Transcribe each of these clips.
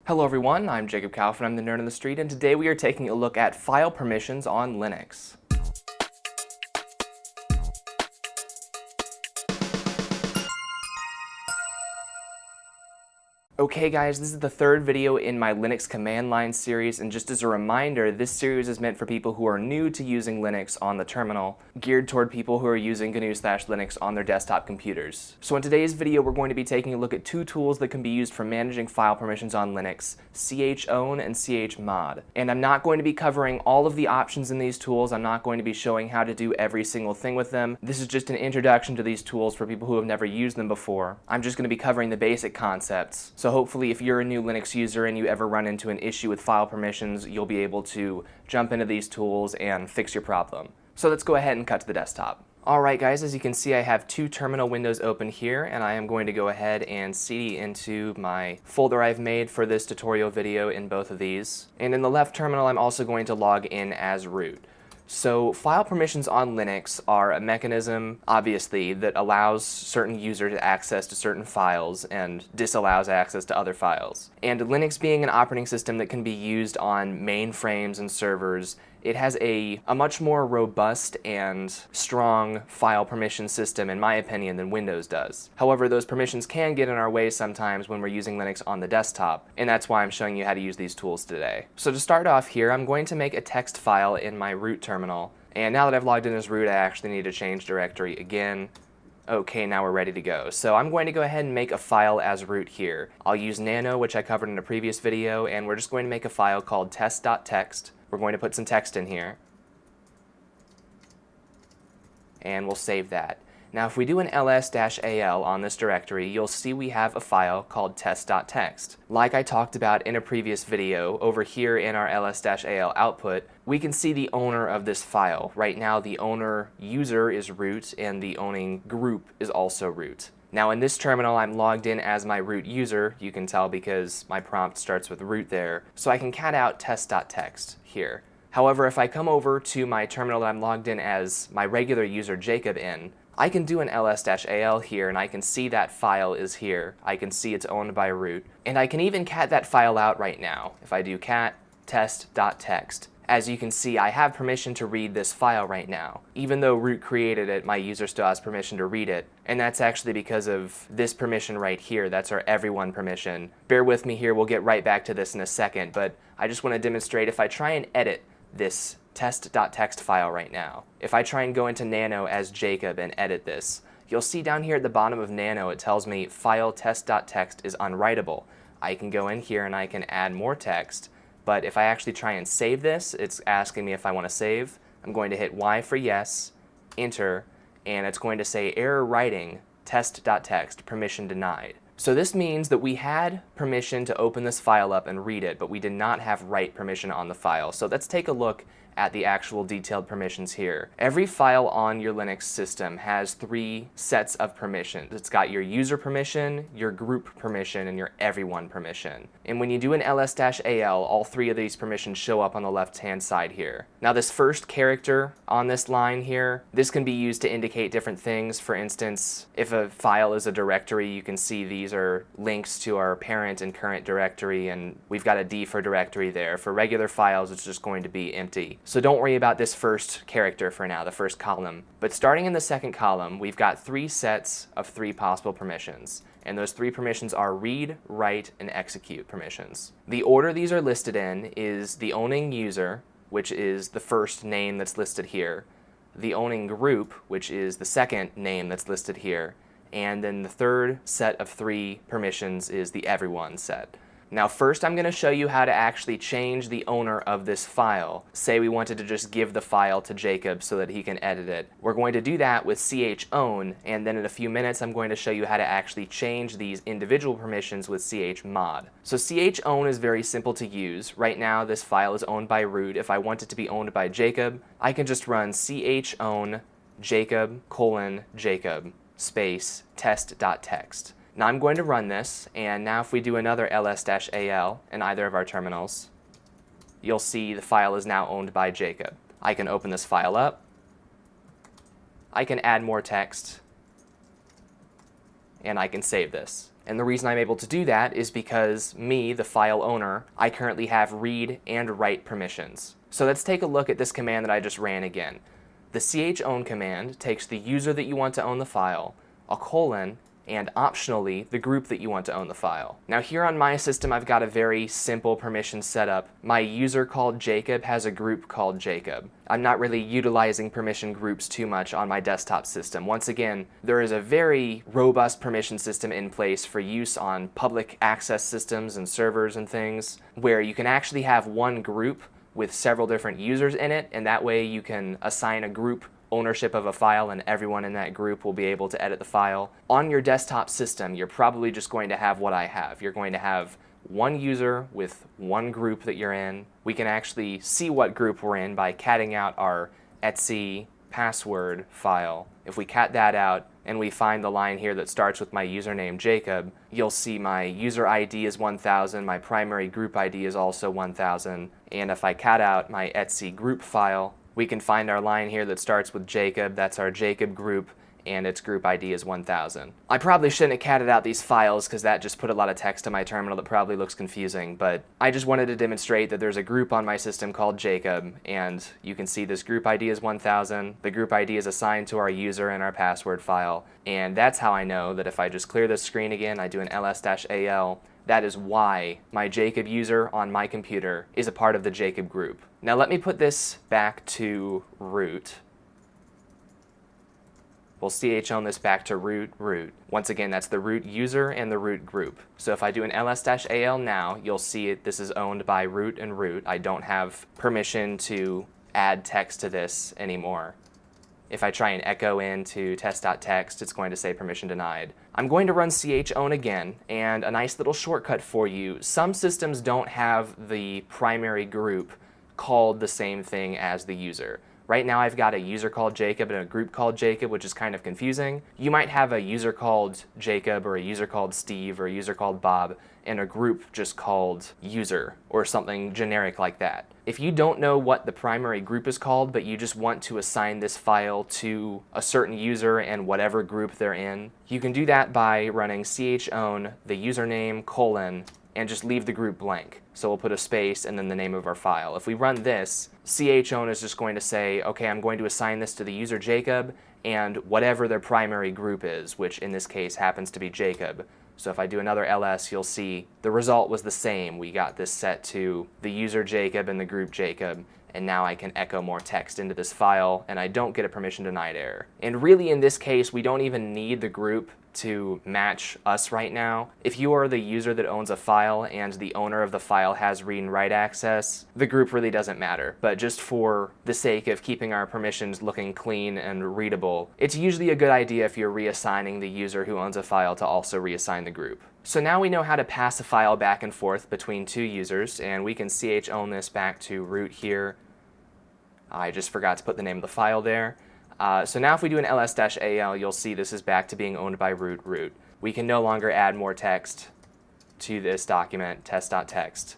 Hello everyone, I'm Jacob Kaufman, I'm the nerd on the street, and today we are taking a look at file permissions on Linux. Okay guys, this is the third video in my Linux command line series, and just as a reminder, this series is meant for people who are new to using Linux on the terminal, geared toward people who are using GNU/Linux on their desktop computers. So in today's video, we're going to be taking a look at two tools that can be used for managing file permissions on Linux, chown and chmod. And I'm not going to be covering all of the options in these tools. I'm not going to be showing how to do every single thing with them. This is just an introduction to these tools for people who have never used them before. I'm just going to be covering the basic concepts. So hopefully if you're a new Linux user and you ever run into an issue with file permissions, you'll be able to jump into these tools and fix your problem. So let's go ahead and cut to the desktop. Alright guys, as you can see I have two terminal windows open here, and I am going to go ahead and cd into my folder I've made for this tutorial video in both of these. And in the left terminal I'm also going to log in as root. So file permissions on Linux are a mechanism, obviously, that allows certain users access to certain files and disallows access to other files. And Linux being an operating system that can be used on mainframes and servers, it has a much more robust and strong file permission system, in my opinion, than Windows does. However, those permissions can get in our way sometimes when we're using Linux on the desktop, and that's why I'm showing you how to use these tools today. So to start off here, I'm going to make a text file in my root terminal, and now that I've logged in as root, I actually need to change directory again. Okay, now we're ready to go. So I'm going to go ahead and make a file as root here. I'll use nano, which I covered in a previous video, and we're just going to make a file called test.txt. We're going to put some text in here, and we'll save that. Now if we do an ls-al on this directory, you'll see we have a file called test.txt. Like I talked about in a previous video, over here in our ls-al output, we can see the owner of this file. Right now the owner user is root, and the owning group is also root. Now in this terminal I'm logged in as my root user, you can tell because my prompt starts with root there, so I can cat out test.txt here. However, if I come over to my terminal that I'm logged in as my regular user Jacob in, I can do an ls-al here, and I can see that file is here. I can see it's owned by root, and I can even cat that file out right now. If I do cat test.txt, as you can see, I have permission to read this file right now. Even though root created it, my user still has permission to read it, and that's actually because of this permission right here. That's our everyone permission. Bear with me here, we'll get right back to this in a second, but I just want to demonstrate if I try and edit this test.txt file right now. If I try and go into nano as Jacob and edit this, you'll see down here at the bottom of nano it tells me file test.txt is unwritable. I can go in here and I can add more text, but if I actually try and save this, it's asking me if I want to save. I'm going to hit Y for yes, enter, and it's going to say error writing test.txt permission denied. So this means that we had permission to open this file up and read it, but we did not have write permission on the file. So let's take a look at the actual detailed permissions here. Every file on your Linux system has three sets of permissions. It's got your user permission, your group permission, and your everyone permission. And when you do an ls-al, all three of these permissions show up on the left-hand side here. Now this first character on this line here, this can be used to indicate different things. For instance, if a file is a directory, you can see these are links to our parent and current directory, and we've got a D for directory there. For regular files, it's just going to be empty. So don't worry about this first character for now, the first column. But starting in the second column, we've got three sets of three possible permissions. And those three permissions are read, write, and execute permissions. The order these are listed in is the owning user, which is the first name that's listed here, the owning group, which is the second name that's listed here, and then the third set of three permissions is the everyone set. Now first I'm going to show you how to actually change the owner of this file. Say we wanted to just give the file to Jacob so that he can edit it. We're going to do that with chown, and then in a few minutes I'm going to show you how to actually change these individual permissions with chmod. So chown is very simple to use. Right now this file is owned by root. If I want it to be owned by Jacob, I can just run chown Jacob space test.txt. Now I'm going to run this, and now if we do another ls-al in either of our terminals, you'll see the file is now owned by Jacob. I can open this file up, I can add more text, and I can save this. And the reason I'm able to do that is because me, the file owner, I currently have read and write permissions. So let's take a look at this command that I just ran again. The chown command takes the user that you want to own the file, a colon, and optionally the group that you want to own the file. Now here on my system I've got a very simple permission setup. My user called Jacob has a group called Jacob. I'm not really utilizing permission groups too much on my desktop system. Once again, there is a very robust permission system in place for use on public access systems and servers and things, where you can actually have one group with several different users in it, and that way you can assign a group ownership of a file and everyone in that group will be able to edit the file. On your desktop system, you're probably just going to have what I have. You're going to have one user with one group that you're in. We can actually see what group we're in by catting out our etc password file. If we cat that out and we find the line here that starts with my username Jacob, you'll see my user ID is 1000, my primary group ID is also 1000, and if I cat out my etc group file, we can find our line here that starts with Jacob. That's our Jacob group, and its group ID is 1000. I probably shouldn't have catted out these files because that just put a lot of text to my terminal that probably looks confusing, but I just wanted to demonstrate that there's a group on my system called Jacob, and you can see this group ID is 1000. The group ID is assigned to our user in our password file, and that's how I know that if I just clear this screen again, I do an ls-al, that is why my Jacob user on my computer is a part of the Jacob group. Now let me put this back to root. We'll chown this back to root. Once again, that's the root user and the root group. So if I do an ls-al now, you'll see this is owned by root and root. I don't have permission to add text to this anymore. If I try and echo into test.txt, it's going to say permission denied. I'm going to run chown again, and a nice little shortcut for you. Some systems don't have the primary group called the same thing as the user. Right now I've got a user called Jacob and a group called Jacob, which is kind of confusing. You might have a user called Jacob or a user called Steve or a user called Bob and a group just called user or something generic like that. If you don't know what the primary group is called, but you just want to assign this file to a certain user and whatever group they're in, you can do that by running chown the username colon and just leave the group blank. So we'll put a space and then the name of our file. If we run this, chown is just going to say, okay, I'm going to assign this to the user Jacob and whatever their primary group is, which in this case happens to be Jacob. So if I do another ls, you'll see the result was the same. We got this set to the user Jacob and the group Jacob, and now I can echo more text into this file, and I don't get a permission denied error. And really in this case, we don't even need the group to match us right now. If you are the user that owns a file and the owner of the file has read and write access, the group really doesn't matter. But just for the sake of keeping our permissions looking clean and readable, it's usually a good idea if you're reassigning the user who owns a file to also reassign the group. So now we know how to pass a file back and forth between two users, and we can chown this back to root here. I just forgot to put the name of the file there. So now if we do an ls-al, you'll see this is back to being owned by root. We can no longer add more text to this document, test.txt.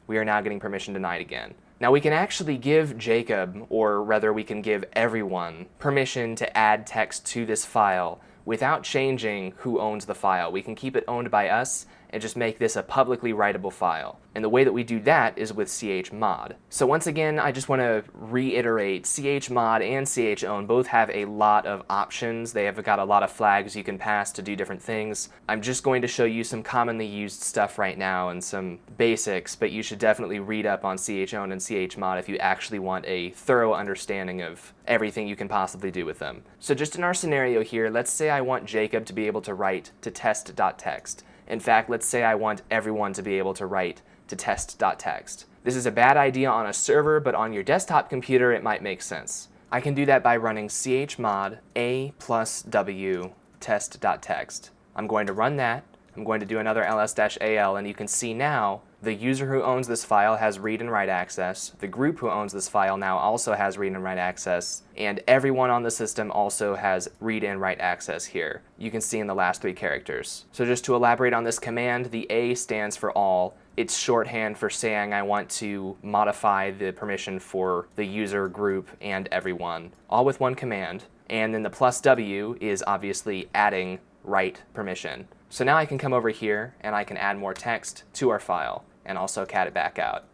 We are now getting permission denied again. Now we can actually give Jacob, or rather we can give everyone, permission to add text to this file without changing who owns the file. We can keep it owned by us and just make this a publicly writable file. And the way that we do that is with chmod. So once again, I just want to reiterate, chmod and chown both have a lot of options. They have got a lot of flags you can pass to do different things. I'm just going to show you some commonly used stuff right now and some basics, but you should definitely read up on chown and chmod if you actually want a thorough understanding of everything you can possibly do with them. So just in our scenario here, let's say I want Jacob to be able to write to test.txt. In fact, let's say I want everyone to be able to write to test.txt. This is a bad idea on a server, but on your desktop computer it might make sense. I can do that by running chmod a+w test.txt. I'm going to run that. I'm going to do another ls-al, and you can see now the user who owns this file has read and write access, the group who owns this file now also has read and write access, and everyone on the system also has read and write access here. You can see in the last three characters. So just to elaborate on this command, the A stands for all. It's shorthand for saying I want to modify the permission for the user, group, and everyone, all with one command. And then the +w is obviously adding write permission. So now I can come over here and I can add more text to our file and also cat it back out.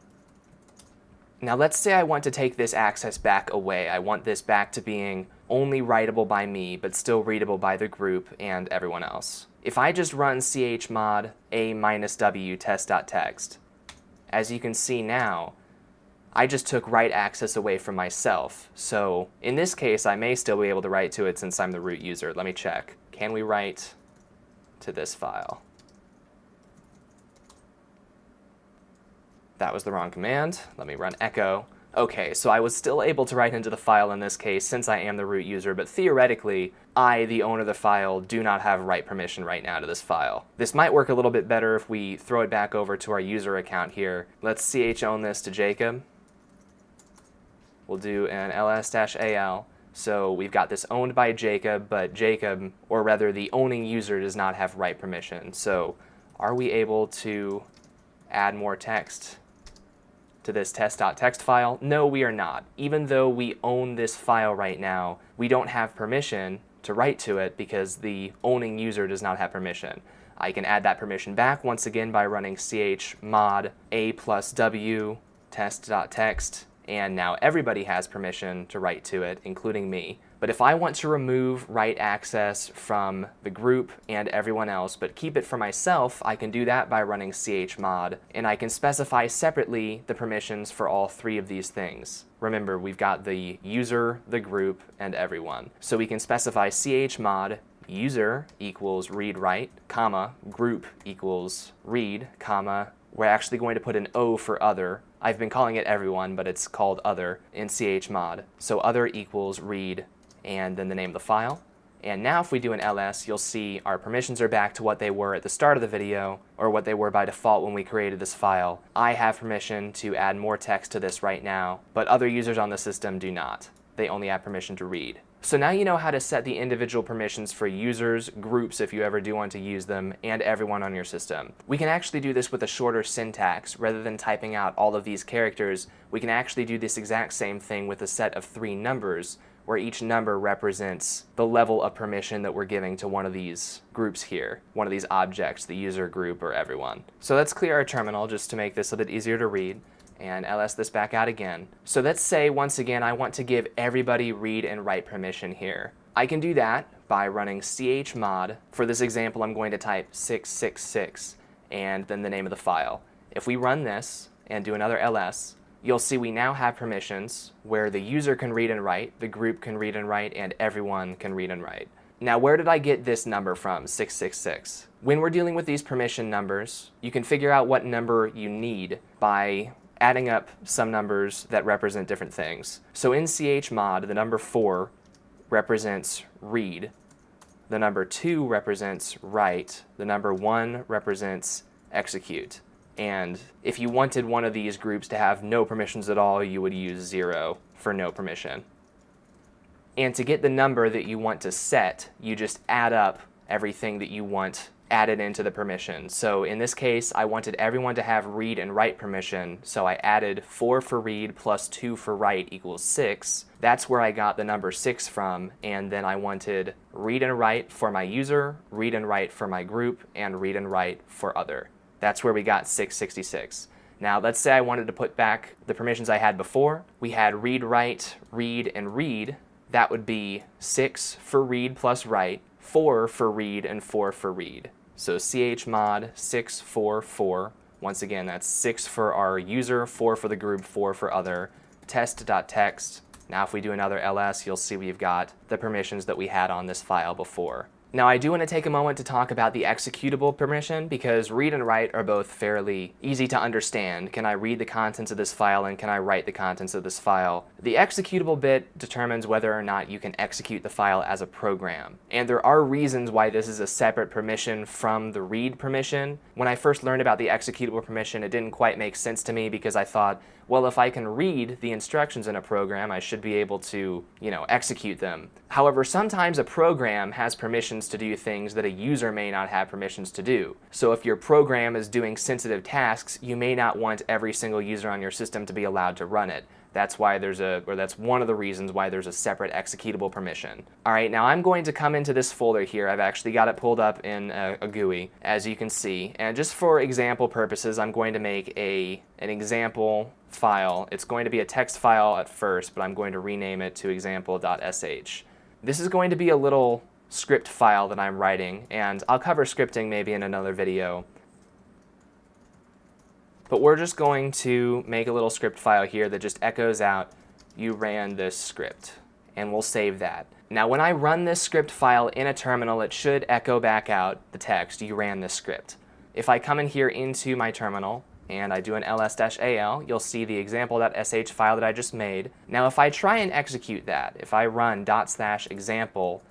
Now let's say I want to take this access back away. I want this back to being only writable by me, but still readable by the group and everyone else. If I just run chmod a-w test.txt, as you can see now, I just took write access away from myself. So in this case, I may still be able to write to it since I'm the root user. Let me check. Can we write to this file? That was the wrong command. Let me run echo. Okay, so I was still able to write into the file in this case since I am the root user, but theoretically, I, the owner of the file, do not have write permission right now to this file. This might work a little bit better if we throw it back over to our user account here. Let's chown this to Jacob. We'll do an ls-al. So we've got this owned by Jacob, but Jacob, or rather the owning user, does not have write permission. So are we able to add more text to this test.txt file? No, we are not. Even though we own this file right now, we don't have permission to write to it because the owning user does not have permission. I can add that permission back once again by running chmod a+w test.txt, and now everybody has permission to write to it, including me. But if I want to remove write access from the group and everyone else, but keep it for myself, I can do that by running chmod, and I can specify separately the permissions for all three of these things. Remember, we've got the user, the group, and everyone. So we can specify chmod user equals read write, comma, group equals read, comma, we're actually going to put an O for other. I've been calling it everyone, but it's called other in chmod. So other equals read, and then the name of the file. And now if we do an ls, you'll see our permissions are back to what they were at the start of the video, or what they were by default when we created this file. I have permission to add more text to this right now, but other users on the system do not. They only have permission to read. So now you know how to set the individual permissions for users, groups if you ever do want to use them, and everyone on your system. We can actually do this with a shorter syntax. Rather than typing out all of these characters, we can actually do this exact same thing with a set of 3 numbers, where each number represents the level of permission that we're giving to one of these groups here, one of these objects, the user, group, or everyone. So let's clear our terminal just to make this a bit easier to read, and ls this back out again. So let's say, once again, I want to give everybody read and write permission here. I can do that by running chmod. For this example, I'm going to type 666 and then the name of the file. If we run this and do another ls, you'll see we now have permissions where the user can read and write, the group can read and write, and everyone can read and write. Now, where did I get this number from, 666? When we're dealing with these permission numbers, you can figure out what number you need by adding up some numbers that represent different things. So in chmod, the number 4 represents read, the number 2 represents write, the number 1 represents execute. And if you wanted one of these groups to have no permissions at all, you would use 0 for no permission. And to get the number that you want to set, you just add up everything that you want added into the permission. So in this case, I wanted everyone to have read and write permission, so I added 4 for read plus 2 for write equals 6. That's where I got the number 6 from, and then I wanted read and write for my user, read and write for my group, and read and write for other. That's where we got 666. Now let's say I wanted to put back the permissions I had before. We had read, write, read, and read. That would be 6 for read plus write, 4 for read, and 4 for read. So chmod 644. Once again, that's 6 for our user, 4 for the group, 4 for other. Test.txt. Now if we do another ls, you'll see we've got the permissions that we had on this file before. Now I do want to take a moment to talk about the executable permission, because read and write are both fairly easy to understand. Can I read the contents of this file and can I write the contents of this file? The executable bit determines whether or not you can execute the file as a program. And there are reasons why this is a separate permission from the read permission. When I first learned about the executable permission, it didn't quite make sense to me because I thought, well, if I can read the instructions in a program, I should be able to, execute them. However, sometimes a program has permissions to do things that a user may not have permissions to do. So if your program is doing sensitive tasks, you may not want every single user on your system to be allowed to run it. That's why that's one of the reasons why there's a separate executable permission. All right, now I'm going to come into this folder here. I've actually got it pulled up in a GUI, as you can see. And just for example purposes, I'm going to make an example file. It's going to be a text file at first, but I'm going to rename it to example.sh. This is going to be a little script file that I'm writing, and I'll cover scripting maybe in another video. But we're just going to make a little script file here that just echoes out, you ran this script, and we'll save that. Now when I run this script file in a terminal, it should echo back out the text, you ran this script. If I come in here into my terminal, and I do an ls-al, you'll see the example.sh file that I just made. Now if I try and execute that, if I run ./example.sh,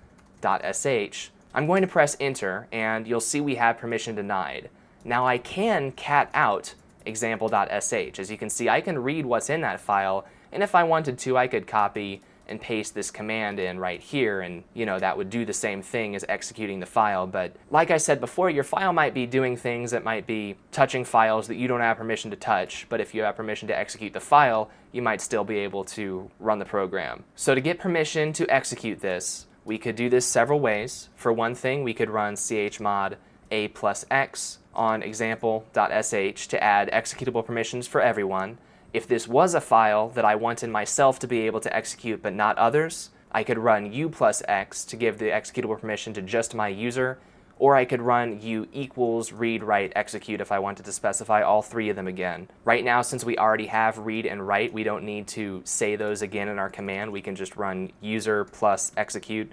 I'm going to press enter, and you'll see we have permission denied. Now I can cat out example.sh. As you can see, I can read what's in that file, and if I wanted to, I could copy and paste this command in right here, and that would do the same thing as executing the file. But like I said before, your file might be doing things that might be touching files that you don't have permission to touch, but if you have permission to execute the file, you might still be able to run the program. So to get permission to execute this, we could do this several ways. For one thing, we could run chmod a+x on example.sh to add executable permissions for everyone. If this was a file that I wanted myself to be able to execute but not others, I could run u+x to give the executable permission to just my user, or I could run u equals read, write, execute if I wanted to specify all three of them again. Right now, since we already have read and write, we don't need to say those again in our command. We can just run user plus execute.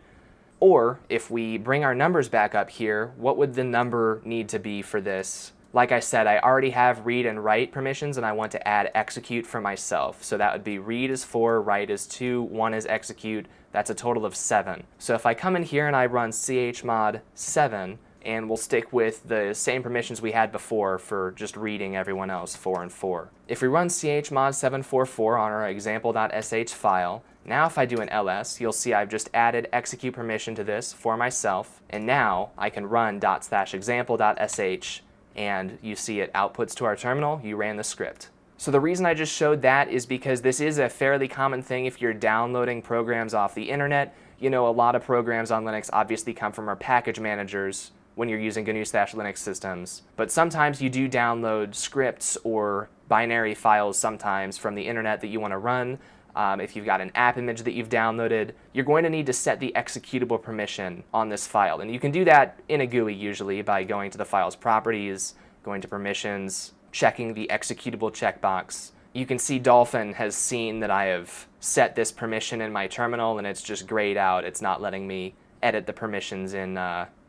Or if we bring our numbers back up here, what would the number need to be for this? Like I said, I already have read and write permissions, and I want to add execute for myself. So that would be read is 4, write is 2, 1 is execute. That's a total of 7. So if I come in here and I run chmod 7, and we'll stick with the same permissions we had before for just reading everyone else, 4 and 4. If we run chmod 744 on our example.sh file, now if I do an ls, you'll see I've just added execute permission to this for myself, and now I can run ./example.sh, and you see it outputs to our terminal, you ran the script. So the reason I just showed that is because this is a fairly common thing if you're downloading programs off the internet. A lot of programs on Linux obviously come from our package managers when you're using GNU/Linux systems. But sometimes you do download scripts or binary files sometimes from the internet that you want to run. If you've got an app image that you've downloaded, you're going to need to set the executable permission on this file. And you can do that in a GUI usually by going to the file's properties, going to permissions, checking the executable checkbox. You can see Dolphin has seen that I have set this permission in my terminal, and it's just grayed out. It's not letting me edit the permissions in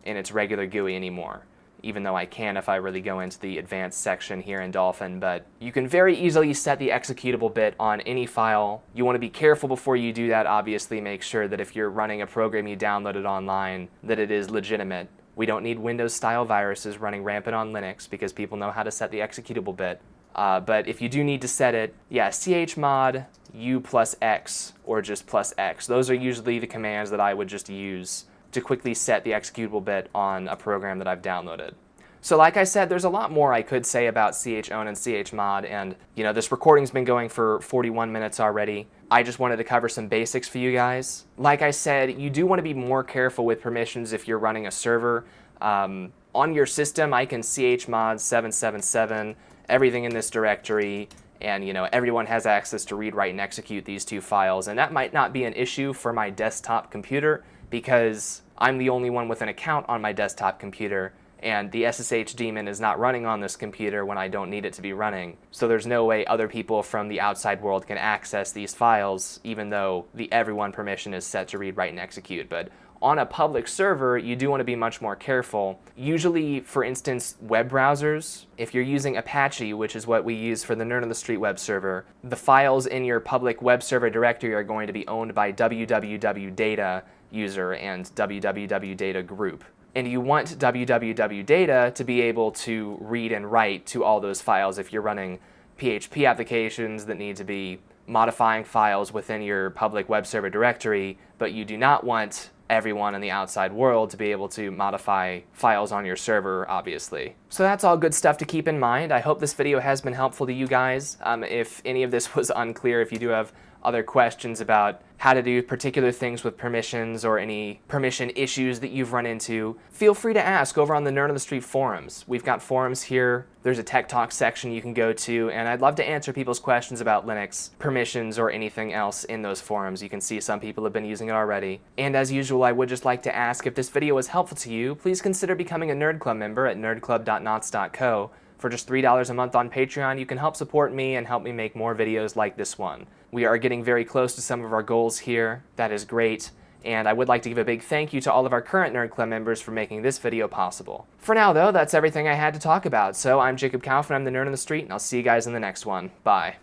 its regular GUI anymore, even though I can if I really go into the advanced section here in Dolphin. But you can very easily set the executable bit on any file. You want to be careful before you do that, obviously. Make sure that if you're running a program you downloaded online, that it is legitimate. We don't need Windows-style viruses running rampant on Linux because people know how to set the executable bit. But if you do need to set it, chmod u+x or just +x. Those are usually the commands that I would just use to quickly set the executable bit on a program that I've downloaded. So like I said, there's a lot more I could say about chown and chmod, and this recording's been going for 41 minutes already. I just wanted to cover some basics for you guys. Like I said, you do want to be more careful with permissions if you're running a server. On your system, I can chmod 777, everything in this directory, and everyone has access to read, write, and execute these two files, and that might not be an issue for my desktop computer, because I'm the only one with an account on my desktop computer, and the SSH daemon is not running on this computer when I don't need it to be running. So there's no way other people from the outside world can access these files, even though the everyone permission is set to read, write, and execute. But on a public server, you do want to be much more careful. Usually, for instance, web browsers, if you're using Apache, which is what we use for the Nerd on the Street web server, the files in your public web server directory are going to be owned by www.data user and www.data group. And you want www.data to be able to read and write to all those files if you're running PHP applications that need to be modifying files within your public web server directory, but you do not want everyone in the outside world to be able to modify files on your server, obviously. So that's all good stuff to keep in mind. I hope this video has been helpful to you guys. If any of this was unclear, if you do have other questions about how to do particular things with permissions or any permission issues that you've run into, feel free to ask over on the Nerd on the Street forums. We've got forums here. There's a Tech Talk section you can go to, and I'd love to answer people's questions about Linux, permissions, or anything else in those forums. You can see some people have been using it already. And as usual, I would just like to ask, if this video was helpful to you, please consider becoming a Nerd Club member at nerdclub.knots.co. For just $3 a month on Patreon, you can help support me and help me make more videos like this one. We are getting very close to some of our goals here. That is great. And I would like to give a big thank you to all of our current Nerd Club members for making this video possible. For now, though, that's everything I had to talk about. So I'm Jacob Kaufman, I'm the Nerd on the Street, and I'll see you guys in the next one. Bye.